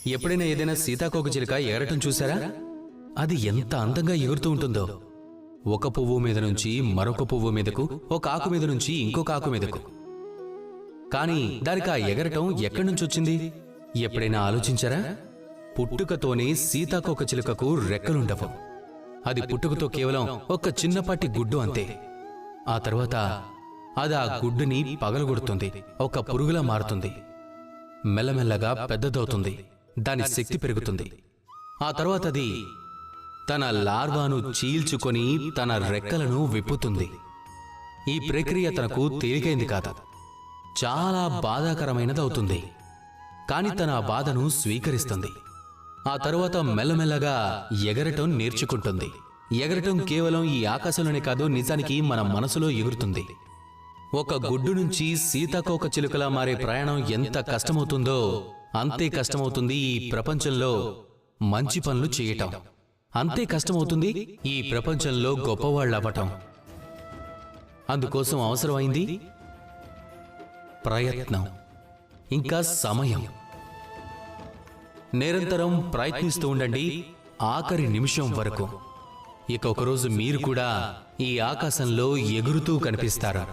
ఎప్పుడైనా ఏదైనా సీతాకోకచిలుక ఎగరటం చూసారా? అది ఎంత అందంగా ఎగురుతూ ఉంటుందో. ఒక పువ్వు మీద నుంచి మరొక పువ్వు మీదకు, ఒక ఆకు మీద నుంచి ఇంకొక ఆకు మీదకు. కానీ దానికి ఆ ఎగరటం ఎక్కడి నుంచి వచ్చింది? ఎప్పుడైనా ఆలోచించారా? పుట్టుకతోనే సీతాకోకచిలుకకు రెక్కలుండవు. అది పుట్టుకతో కేవలం ఒక చిన్నపాటి గుడ్డు అంతే. ఆ తర్వాత అది ఆ గుడ్డుని పగలగొడుతుంది, ఒక పురుగులా మారుతుంది. మెల్లమెల్లగా పెద్దదవుతుంది, దాని శక్తి పెరుగుతుంది. ఆ తర్వాత అది తన లార్వాను చీల్చుకొని తన రెక్కలను విప్పుతుంది. ఈ ప్రక్రియ తనకు తేలికైంది కాదు, చాలా బాధాకరమైనదవుతుంది. కాని తన ఆ బాధను స్వీకరిస్తుంది. ఆ తరువాత మెల్లమెల్లగా ఎగరటం నేర్చుకుంటుంది. ఎగరటం కేవలం ఈ ఆకాశంలోనే కాదు, నిజానికి మన మనసులో ఎగురుతుంది. ఒక గుడ్డు నుంచి సీతాకోకచిలుకలా మారే ప్రయాణం ఎంత కష్టమవుతుందో అంతే కష్టమవుతుంది ఈ ప్రపంచంలో మంచి పనులు చేయటం. అంతే కష్టమవుతుంది ఈ ప్రపంచంలో గొప్పవాళ్ళవ్వటం. అందుకోసం అవసరమైంది ప్రయత్నం, ఇంకా సమయం. నిరంతరం ప్రయత్నిస్తూ ఉండండి ఆఖరి నిమిషం వరకు. ఇక ఒకరోజు మీరు కూడా ఈ ఆకాశంలో ఎగురుతూ కనిపిస్తారు.